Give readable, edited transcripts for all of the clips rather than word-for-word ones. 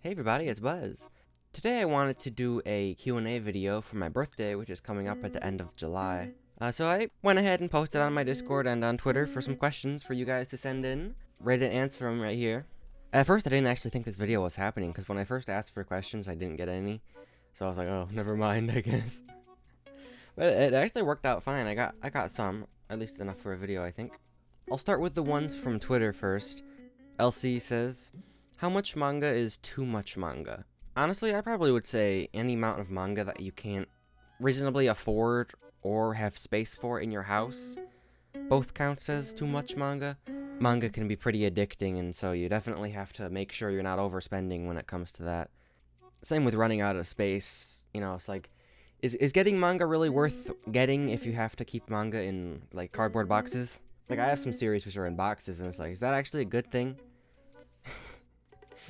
Hey everybody, it's Buzz. Today I wanted to do a Q&A video for my birthday, which is coming up at the end of July. So I went ahead and posted on my Discord and on Twitter for some questions for you guys to send in. Ready to answer them right here. At first I didn't actually think this video was happening, because when I first asked for questions I didn't get any. So I was like, oh, never mind, I guess. But it actually worked out fine. I got some, at least enough for a video, I think. I'll start with the ones from Twitter first. LC says, how much manga is too much manga? Honestly, I probably would say any amount of manga that you can't reasonably afford or have space for in your house. Both counts as too much manga. Manga can be pretty addicting, and so you definitely have to make sure you're not overspending when it comes to that. Same with running out of space. You know, it's like, is getting manga really worth getting if you have to keep manga in, like, cardboard boxes? Like, I have some series which are in boxes, and it's like, is that actually a good thing?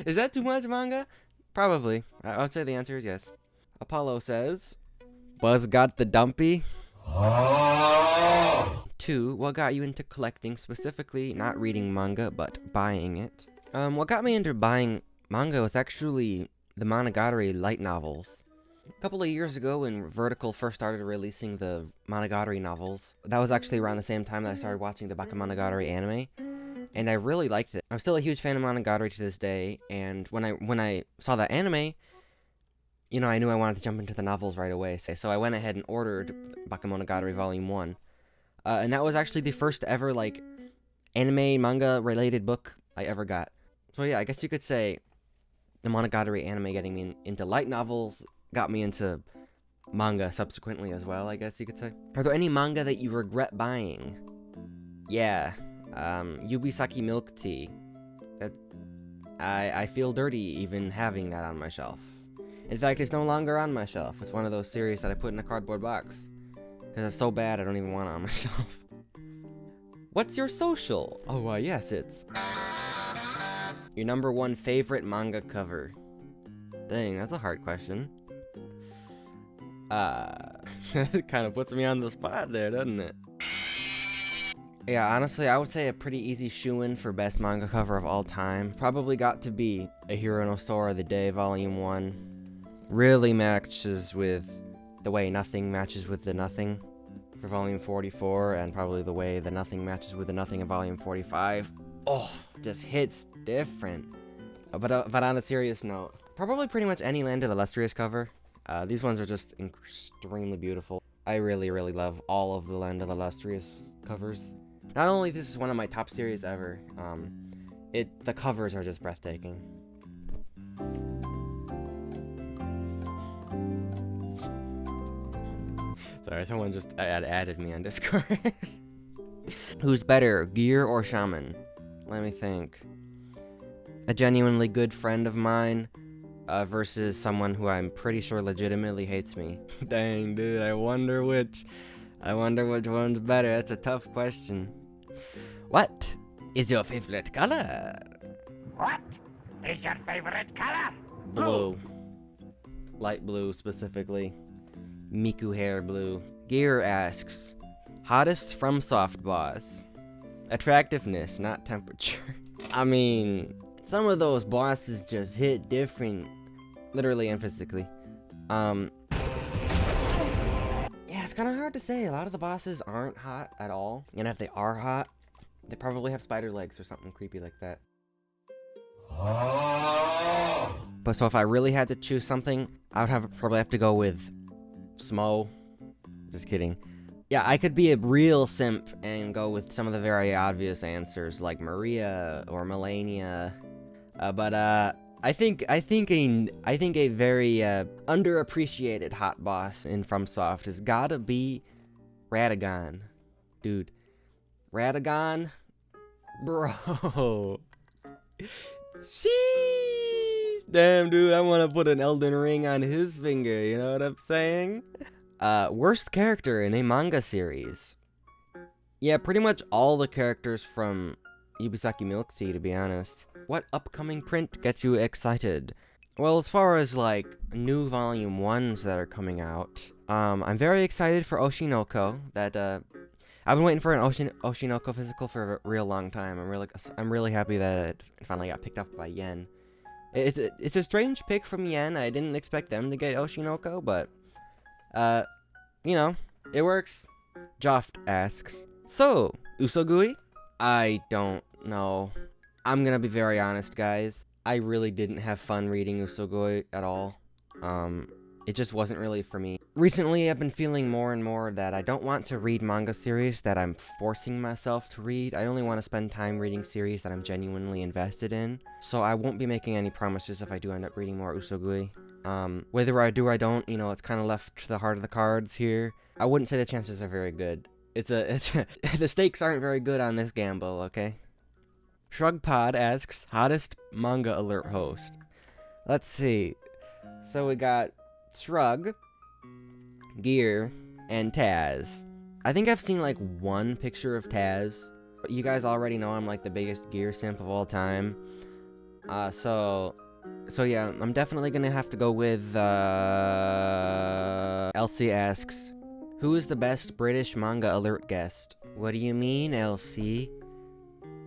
Is that too much manga? Probably. I would say the answer is yes. Apollo says, Buzz got the dumpy. 2. What got you into collecting, specifically not reading manga, but buying it? What got me into buying manga was actually the Monogatari light novels. A couple of years ago, when Vertical first started releasing the Monogatari novels, that was actually around the same time that I started watching the Bakemonogatari anime. And I really liked it. I'm still a huge fan of Monogatari to this day, and when I saw that anime, you know, I knew I wanted to jump into the novels right away. So I went ahead and ordered Bakemonogatari Volume 1. And that was actually the first ever, like, anime manga related book I ever got. So yeah, I guess you could say the Monogatari anime getting me into light novels got me into manga subsequently as well, I guess you could say. Are there any manga that you regret buying? Yeah. Yubisaki milk tea. I feel dirty even having that on my shelf. In fact, it's no longer on my shelf. It's one of those series that I put in a cardboard box. Because it's so bad I don't even want it on my shelf. What's your social? Oh, yes, it's your number one favorite manga cover. Dang, that's a hard question. It kind of puts me on the spot there, doesn't it? Yeah, honestly, I would say a pretty easy shoo-in for best manga cover of all time. Probably got to be A Hero no Store of the Day, Volume 1. Really matches with the way nothing matches with the nothing for Volume 44, and probably the way the nothing matches with the nothing in Volume 45. Oh, just hits different. But on a serious note, probably pretty much any Land of the Illustrious cover. These ones are just extremely beautiful. I really, really love all of the Land of the Illustrious covers. Not only this is one of my top series ever, the covers are just breathtaking. Sorry, someone just added me on Discord. Who's better, Gear or Shaman? Let me think. A genuinely good friend of mine versus someone who I'm pretty sure legitimately hates me. Dang, dude, I wonder which one's better. That's a tough question. What is your favorite color? What is your favorite color? Blue. Light blue, specifically. Miku hair blue. Gear asks, hottest from soft boss? Attractiveness, not temperature. I mean, some of those bosses just hit different, literally and physically. Yeah, it's kind of hard to say. A lot of the bosses aren't hot at all, and if they are hot, they probably have spider legs or something creepy like that. But so if I really had to choose something, I would probably have to go with Smo. Just kidding. Yeah, I could be a real simp and go with some of the very obvious answers like Maria or Melania. But I think a very underappreciated hot boss in FromSoft has gotta be Radagon. Dude. Radagon? Bro. Sheesh. Damn, dude, I want to put an Elden Ring on his finger, you know what I'm saying? Worst character in a manga series. Yeah, pretty much all the characters from Yubisaki Milk Tea, to be honest. What upcoming print gets you excited? Well, as far as, like, new Volume 1s that are coming out, I'm very excited for Oshinoko. I've been waiting for an Oshinoko physical for a real long time. I'm really happy that it finally got picked up by Yen. It's a strange pick from Yen. I didn't expect them to get Oshinoko, but you know, it works. Joft asks, so Usogui? I don't know. I'm gonna be very honest, guys. I really didn't have fun reading Usogui at all. It just wasn't really for me. Recently, I've been feeling more and more that I don't want to read manga series that I'm forcing myself to read. I only want to spend time reading series that I'm genuinely invested in. So I won't be making any promises if I do end up reading more Usogui. Whether I do or I don't, you know, it's kind of left to the heart of the cards here. I wouldn't say the chances are very good. The stakes aren't very good on this gamble, okay? Shrugpod asks, hottest manga alert host. Let's see. So we got Shrug, Gear, and Taz. I think I've seen like one picture of Taz. But you guys already know I'm like the biggest Gear simp of all time. So yeah, I'm definitely gonna have to go with Elsie asks, who is the best British manga alert guest? What do you mean, Elsie?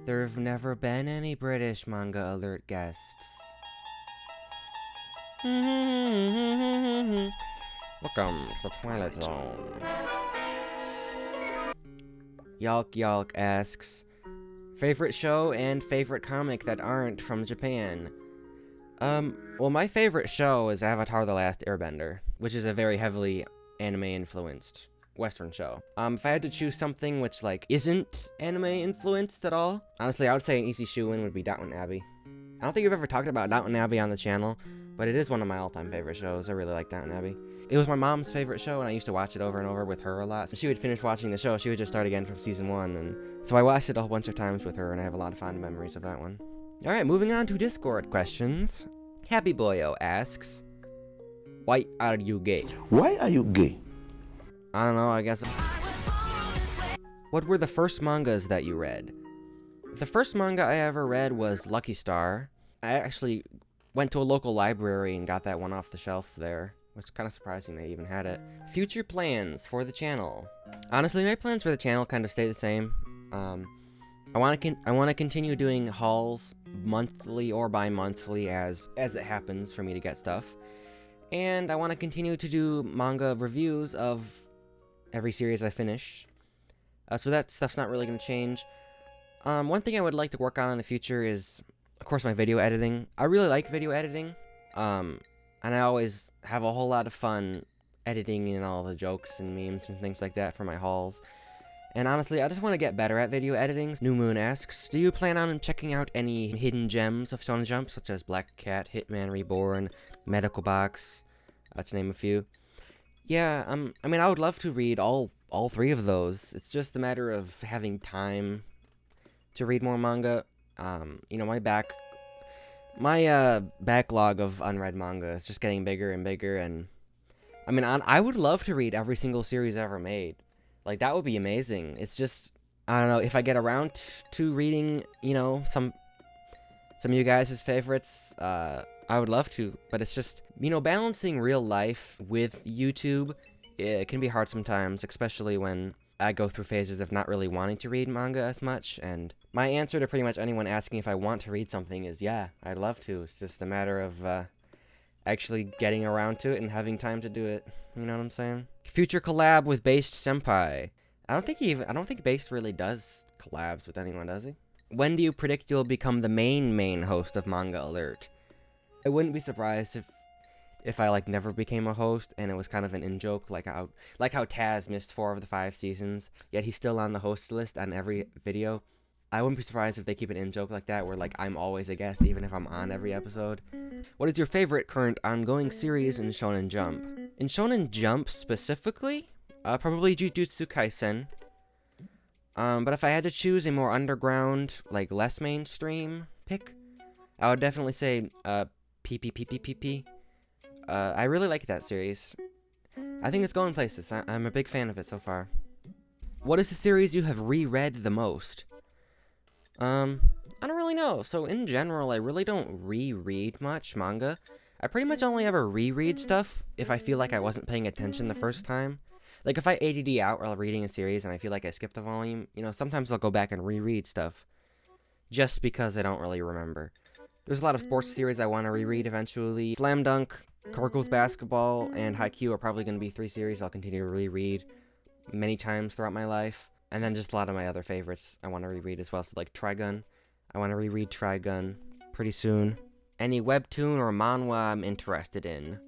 There have never been any British manga alert guests. Welcome to the Twilight Zone. Yalk asks, favorite show and favorite comic that aren't from Japan? Well, my favorite show is Avatar: The Last Airbender, which is a very heavily anime-influenced Western show. If I had to choose something which, like, isn't anime-influenced at all, honestly, I would say an easy shoo-in would be Downton Abbey. I don't think I've ever talked about Downton Abbey on the channel, but it is one of my all-time favorite shows. I really like Downton Abbey. It was my mom's favorite show, and I used to watch it over and over with her a lot. So she would finish watching the show, she would just start again from season 1, and so I watched it a whole bunch of times with her, and I have a lot of fond memories of that one. Alright, moving on to Discord questions. Happy Boyo asks, why are you gay? Why are you gay? I don't know, I guess. What were the first mangas that you read? The first manga I ever read was Lucky Star. I actually went to a local library and got that one off the shelf there. It was kind of surprising they even had it. Future plans for the channel. Honestly, my plans for the channel kind of stay the same. I want to continue doing hauls monthly or bi-monthly as it happens for me to get stuff. And I want to continue to do manga reviews of every series I finish. So that stuff's not really going to change. One thing I would like to work on in the future is, of course, my video editing. I really like video editing. And I always have a whole lot of fun editing and all the jokes and memes and things like that for my hauls. And honestly, I just want to get better at video editing. New Moon asks, do you plan on checking out any hidden gems of Shonen Jump, such as Black Cat, Hitman Reborn, Medical Box, to name a few? Yeah, I mean, I would love to read all three of those. It's just a matter of having time to read more manga. You know, my backlog of unread manga is just getting bigger and bigger, and I mean, I would love to read every single series ever made. Like, that would be amazing. It's just, I don't know, if I get around to reading, you know, some of you guys' favorites, I would love to, but it's just, you know, balancing real life with YouTube, it can be hard sometimes, especially when I go through phases of not really wanting to read manga as much, and my answer to pretty much anyone asking if I want to read something is, yeah, I'd love to. It's just a matter of, actually getting around to it and having time to do it. You know what I'm saying? Future collab with Based Senpai. I don't think Based really does collabs with anyone, does he? When do you predict you'll become the main host of Manga Alert? I wouldn't be surprised if I like never became a host and it was kind of an in-joke, like how Taz missed 4 of the 5 seasons, yet he's still on the host list on every video. I wouldn't be surprised if they keep an in-joke like that, where like I'm always a guest even if I'm on every episode. What is your favorite current ongoing series in Shonen Jump? In Shonen Jump specifically, probably Jujutsu Kaisen. But if I had to choose a more underground, like less mainstream pick, I would definitely say PPPPPP. I really like that series. I think it's going places. I'm a big fan of it so far. What is the series you have reread the most? I don't really know. So in general, I really don't reread much manga. I pretty much only ever reread stuff if I feel like I wasn't paying attention the first time. Like if I ADD out while reading a series and I feel like I skipped a volume, you know, sometimes I'll go back and reread stuff just because I don't really remember. There's a lot of sports series I want to reread eventually. Slam Dunk, Kurok's Basketball, and Haikyuu are probably going to be 3 series I'll continue to reread many times throughout my life. And then just a lot of my other favorites I want to reread as well. So like Trigun. I want to reread Trigun pretty soon. Any webtoon or manhwa I'm interested in.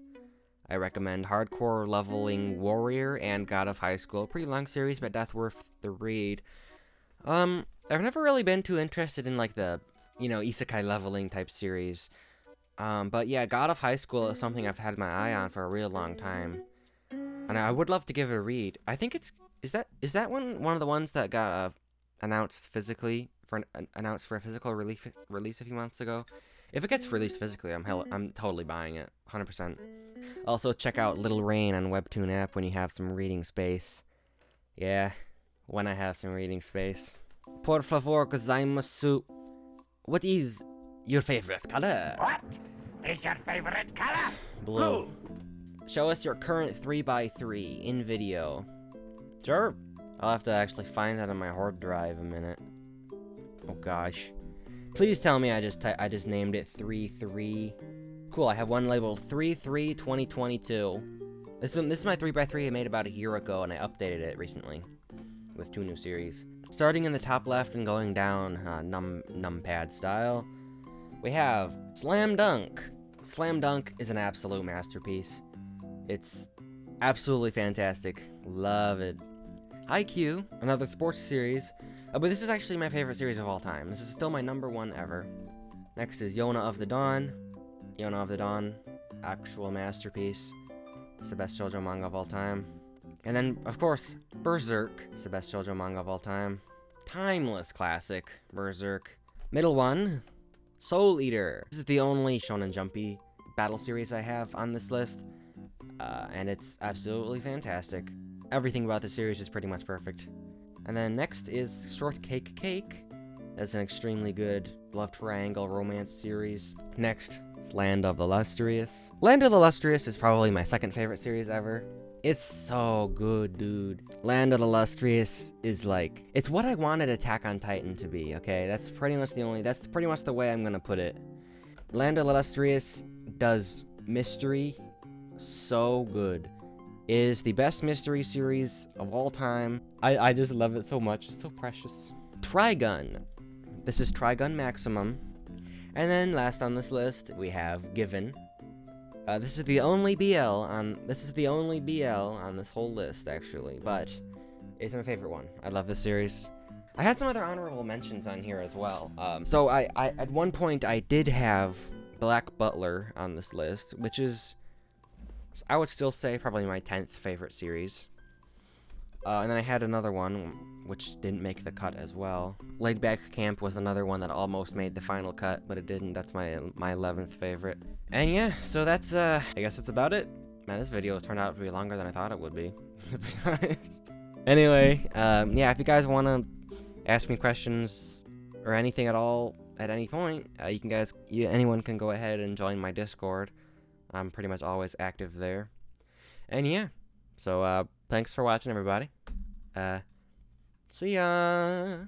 I recommend Hardcore Leveling Warrior and God of High School. Pretty long series, but death worth the read. I've never really been too interested in like the, isekai leveling type series. But yeah, God of High School is something I've had my eye on for a real long time. And I would love to give it a read. I think is that one of the ones that got announced for a physical release a few months ago? If it gets released physically, I'm totally buying it, 100%. Also, check out Little Rain on Webtoon app when you have some reading space. Yeah, when I have some reading space. Por favor, gozaimasu. What is your favorite color? What is your favorite color? Blue. Show us your current 3x3 in video. Sure. I'll have to actually find that on my hard drive a minute. Oh gosh. Please tell me I just named it 3-3. Cool, I have one labeled 3-3-2022. This is my 3x3 I made about a year ago, and I updated it recently with 2 new series. Starting in the top left and going down numpad style, we have Slam Dunk. Slam Dunk is an absolute masterpiece. It's absolutely fantastic. Love it. Haikyuu, another sports series. But this is actually my favorite series of all time. This is still my #1 ever. Next is Yona of the Dawn. Yona of the Dawn, actual masterpiece. It's the best shoujo manga of all time. And then, of course, Berserk. It's the best shoujo manga of all time. Timeless classic, Berserk. Middle one, Soul Eater. This is the only Shonen Jumpy battle series I have on this list. And it's absolutely fantastic. Everything about the series is pretty much perfect. And then next is Shortcake Cake. That's an extremely good love triangle romance series. Next is Land of the Lustrous. Land of the Lustrous is probably my second favorite series ever. It's so good, dude. Land of the Lustrous is like, it's what I wanted Attack on Titan to be, okay? That's pretty much the way I'm gonna put it. Land of the Lustrous does mystery so good. It is the best mystery series of all time. I just love it so much. It's so precious. Trigun. This is Trigun Maximum. And then last on this list, we have Given. This is the only BL on this whole list, actually, but it's my favorite one. I love this series. I had some other honorable mentions on here as well. So I at one point I did have Black Butler on this list, which is, I would still say, probably my 10th favorite series. And then I had another one, which didn't make the cut as well. Laid Back Camp was another one that almost made the final cut, but it didn't. That's my 11th favorite. And yeah, so that's, I guess that's about it. Man, this video has turned out to be longer than I thought it would be, to be honest. Anyway, yeah, if you guys want to ask me questions or anything at all at any point, anyone can go ahead and join my Discord. I'm pretty much always active there. And yeah, so thanks for watching, everybody. See ya.